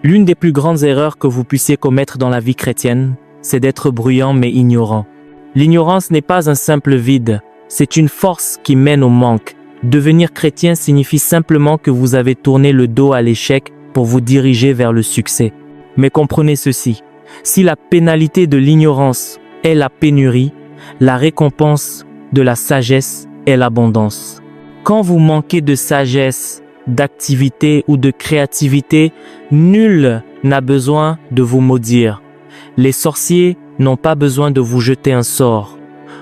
L'une des plus grandes erreurs que vous puissiez commettre dans la vie chrétienne, c'est d'être bruyant mais ignorant. L'ignorance n'est pas un simple vide, c'est une force qui mène au manque. Devenir chrétien signifie simplement que vous avez tourné le dos à l'échec pour vous diriger vers le succès. Mais comprenez ceci, si la pénalité de l'ignorance est la pénurie, la récompense de la sagesse est l'abondance. Quand vous manquez de sagesse, d'activité ou de créativité, nul n'a besoin de vous maudire. Les sorciers n'ont pas besoin de vous jeter un sort.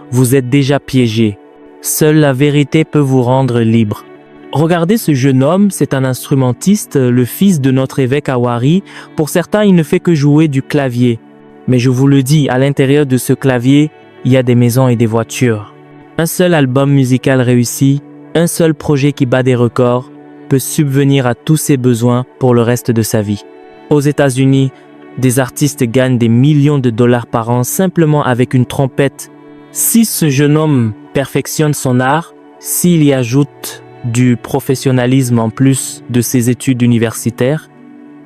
Vous êtes déjà piégé. Seule la vérité peut vous rendre libre. Regardez ce jeune homme, c'est un instrumentiste, le fils de notre évêque à Wari. Pour certains, il ne fait que jouer du clavier. Mais je vous le dis, à l'intérieur de ce clavier, il y a des maisons et des voitures. Un seul album musical réussi, un seul projet qui bat des records, peut subvenir à tous ses besoins pour le reste de sa vie. Aux États-Unis, des artistes gagnent des millions de dollars par an simplement avec une trompette. Si ce jeune homme perfectionne son art, s'il y ajoute du professionnalisme en plus de ses études universitaires,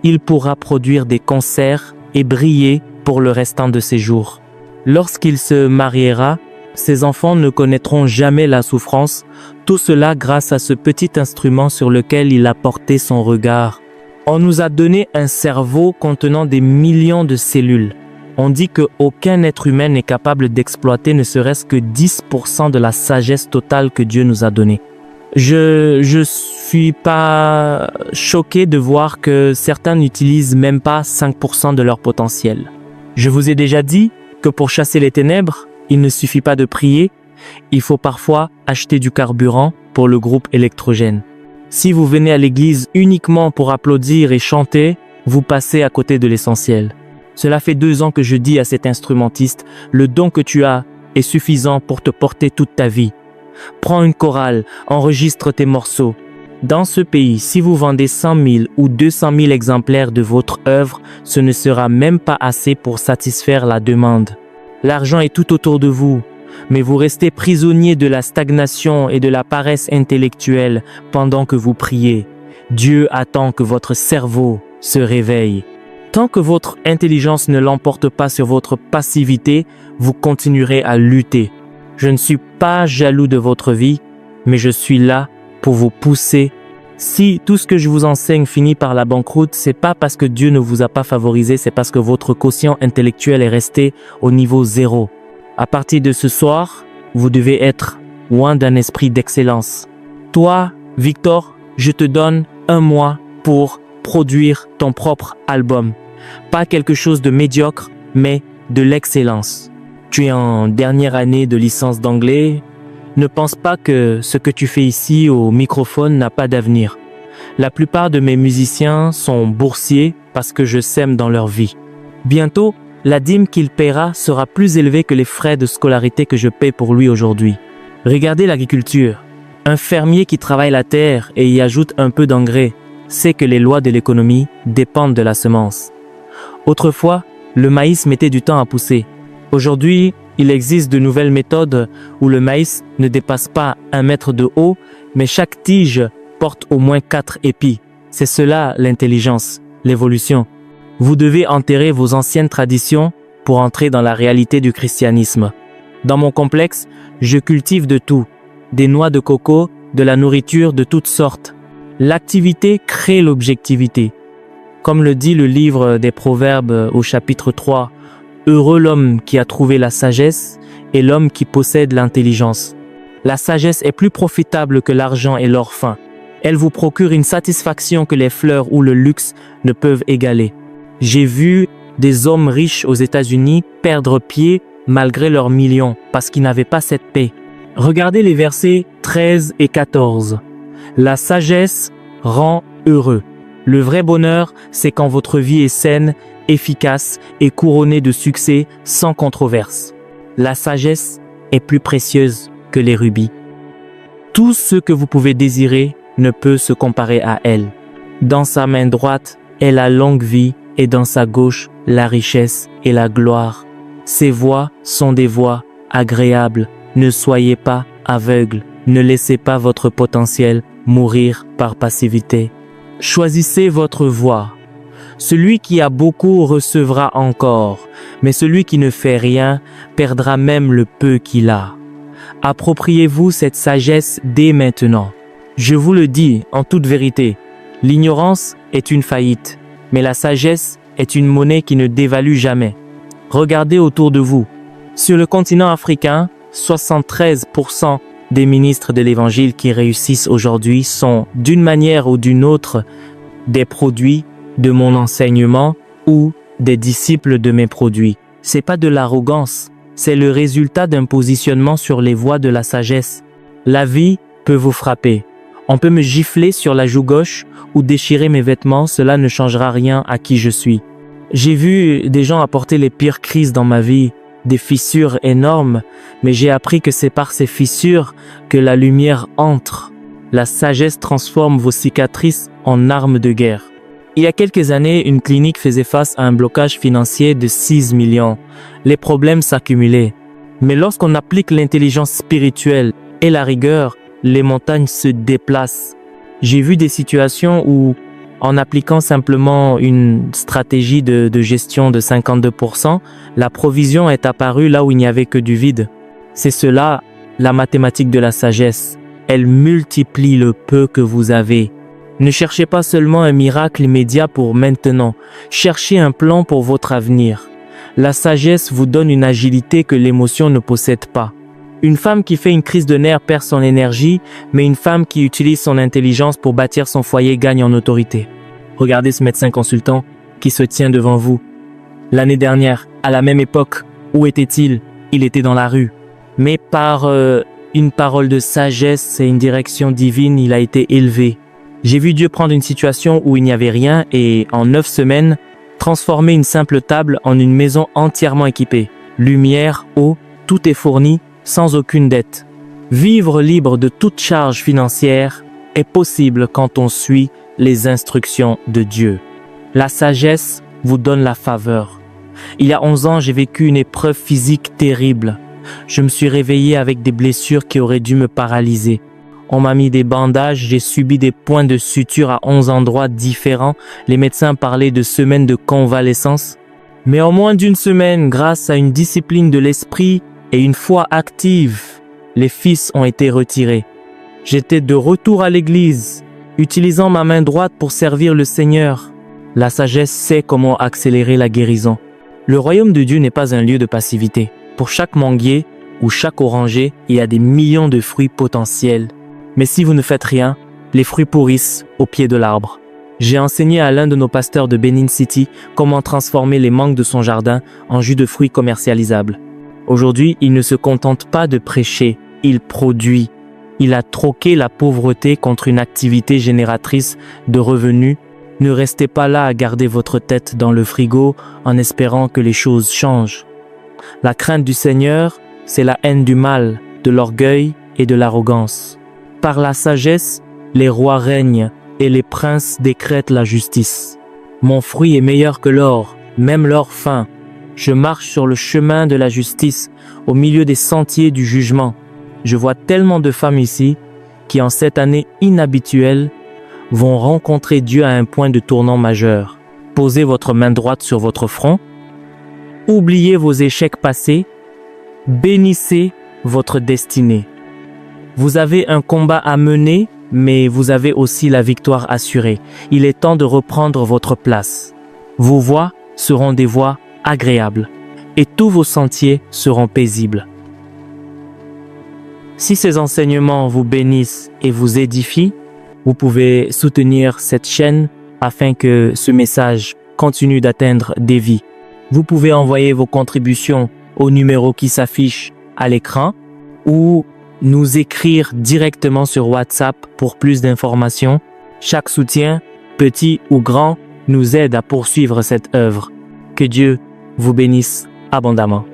il pourra produire des concerts et briller pour le restant de ses jours. Lorsqu'il se mariera, ses enfants ne connaîtront jamais la souffrance, tout cela grâce à ce petit instrument sur lequel il a porté son regard. On nous a donné un cerveau contenant des millions de cellules. On dit qu'aucun être humain n'est capable d'exploiter ne serait-ce que 10% de la sagesse totale que Dieu nous a donnée. Je suis pas choqué de voir que certains n'utilisent même pas 5% de leur potentiel. Je vous ai déjà dit que pour chasser les ténèbres, il ne suffit pas de prier, il faut parfois acheter du carburant pour le groupe électrogène. Si vous venez à l'église uniquement pour applaudir et chanter, vous passez à côté de l'essentiel. Cela fait 2 ans que je dis à cet instrumentiste, le don que tu as est suffisant pour te porter toute ta vie. Prends une chorale, enregistre tes morceaux. Dans ce pays, si vous vendez 100 000 ou 200 000 exemplaires de votre œuvre, ce ne sera même pas assez pour satisfaire la demande. L'argent est tout autour de vous, mais vous restez prisonnier de la stagnation et de la paresse intellectuelle pendant que vous priez. Dieu attend que votre cerveau se réveille. Tant que votre intelligence ne l'emporte pas sur votre passivité, vous continuerez à lutter. Je ne suis pas jaloux de votre vie, mais je suis là pour vous pousser. Si tout ce que je vous enseigne finit par la banqueroute, c'est pas parce que Dieu ne vous a pas favorisé, c'est parce que votre quotient intellectuel est resté au niveau 0. À partir de ce soir, vous devez être loin d'un esprit d'excellence. Toi, Victor, je te donne 1 mois pour produire ton propre album. Pas quelque chose de médiocre, mais de l'excellence. Tu es en dernière année de licence d'anglais. Ne pense pas que ce que tu fais ici au microphone n'a pas d'avenir. La plupart de mes musiciens sont boursiers parce que je sème dans leur vie. Bientôt, la dîme qu'il paiera sera plus élevée que les frais de scolarité que je paie pour lui aujourd'hui. Regardez l'agriculture. Un fermier qui travaille la terre et y ajoute un peu d'engrais sait que les lois de l'économie dépendent de la semence. Autrefois, le maïs mettait du temps à pousser. Aujourd'hui, il existe de nouvelles méthodes où le maïs ne dépasse pas 1 mètre de haut, mais chaque tige porte au moins 4 épis. C'est cela l'intelligence, l'évolution. Vous devez enterrer vos anciennes traditions pour entrer dans la réalité du christianisme. Dans mon complexe, je cultive de tout, des noix de coco, de la nourriture de toutes sortes. L'activité crée l'objectivité. Comme le dit le livre des Proverbes au chapitre 3, heureux l'homme qui a trouvé la sagesse et l'homme qui possède l'intelligence. La sagesse est plus profitable que l'argent et l'or fin. Elle vous procure une satisfaction que les fleurs ou le luxe ne peuvent égaler. J'ai vu des hommes riches aux États-Unis perdre pied malgré leurs millions parce qu'ils n'avaient pas cette paix. Regardez les versets 13 et 14. La sagesse rend heureux. Le vrai bonheur, c'est quand votre vie est saine, efficace et couronnée de succès sans controverse. La sagesse est plus précieuse que les rubis. Tout ce que vous pouvez désirer ne peut se comparer à elle. Dans sa main droite est la longue vie et dans sa gauche la richesse et la gloire. Ces voies sont des voies agréables. Ne soyez pas aveugles. Ne laissez pas votre potentiel mourir par passivité. Choisissez votre voie. Celui qui a beaucoup recevra encore, mais celui qui ne fait rien perdra même le peu qu'il a. Appropriez-vous cette sagesse dès maintenant. Je vous le dis en toute vérité, l'ignorance est une faillite, mais la sagesse est une monnaie qui ne dévalue jamais. Regardez autour de vous. Sur le continent africain, 73% des ministres de l'Évangile qui réussissent aujourd'hui sont, d'une manière ou d'une autre, des produits de mon enseignement ou des disciples de mes produits. C'est pas de l'arrogance, c'est le résultat d'un positionnement sur les voies de la sagesse. La vie peut vous frapper. On peut me gifler sur la joue gauche ou déchirer mes vêtements, cela ne changera rien à qui je suis. J'ai vu des gens apporter les pires crises dans ma vie, des fissures énormes, mais j'ai appris que c'est par ces fissures que la lumière entre. La sagesse transforme vos cicatrices en armes de guerre. Il y a quelques années, une clinique faisait face à un blocage financier de 6 millions. Les problèmes s'accumulaient. Mais lorsqu'on applique l'intelligence spirituelle et la rigueur, les montagnes se déplacent. J'ai vu des situations où, en appliquant simplement une stratégie de gestion de 52%, la provision est apparue là où il n'y avait que du vide. C'est cela, la mathématique de la sagesse. Elle multiplie le peu que vous avez. Ne cherchez pas seulement un miracle immédiat pour maintenant, cherchez un plan pour votre avenir. La sagesse vous donne une agilité que l'émotion ne possède pas. Une femme qui fait une crise de nerfs perd son énergie, mais une femme qui utilise son intelligence pour bâtir son foyer gagne en autorité. Regardez ce médecin consultant qui se tient devant vous. L'année dernière, à la même époque, où était-il? Il était dans la rue. Mais par une parole de sagesse et une direction divine, il a été élevé. J'ai vu Dieu prendre une situation où il n'y avait rien et, en 9 semaines, transformer une simple table en une maison entièrement équipée. Lumière, eau, tout est fourni, sans aucune dette. Vivre libre de toute charge financière est possible quand on suit les instructions de Dieu. La sagesse vous donne la faveur. Il y a 11 ans, j'ai vécu une épreuve physique terrible. Je me suis réveillé avec des blessures qui auraient dû me paralyser. On m'a mis des bandages, j'ai subi des points de suture à 11 endroits différents. Les médecins parlaient de semaines de convalescence. Mais en moins d'une semaine, grâce à une discipline de l'esprit et une foi active, les fils ont été retirés. J'étais de retour à l'église, utilisant ma main droite pour servir le Seigneur. La sagesse sait comment accélérer la guérison. Le royaume de Dieu n'est pas un lieu de passivité. Pour chaque manguier ou chaque oranger, il y a des millions de fruits potentiels. Mais si vous ne faites rien, les fruits pourrissent au pied de l'arbre. J'ai enseigné à l'un de nos pasteurs de Benin City comment transformer les mangues de son jardin en jus de fruits commercialisables. Aujourd'hui, il ne se contente pas de prêcher, il produit. Il a troqué la pauvreté contre une activité génératrice de revenus. Ne restez pas là à garder votre tête dans le frigo en espérant que les choses changent. La crainte du Seigneur, c'est la haine du mal, de l'orgueil et de l'arrogance. Par la sagesse, les rois règnent et les princes décrètent la justice. Mon fruit est meilleur que l'or, même l'or fin. Je marche sur le chemin de la justice, au milieu des sentiers du jugement. Je vois tellement de femmes ici qui, en cette année inhabituelle, vont rencontrer Dieu à un point de tournant majeur. Posez votre main droite sur votre front. Oubliez vos échecs passés. Bénissez votre destinée. Vous avez un combat à mener, mais vous avez aussi la victoire assurée. Il est temps de reprendre votre place. Vos voies seront des voies agréables et tous vos sentiers seront paisibles. Si ces enseignements vous bénissent et vous édifient, vous pouvez soutenir cette chaîne afin que ce message continue d'atteindre des vies. Vous pouvez envoyer vos contributions au numéro qui s'affiche à l'écran ou nous écrire directement sur WhatsApp pour plus d'informations. Chaque soutien, petit ou grand, nous aide à poursuivre cette œuvre. Que Dieu vous bénisse abondamment.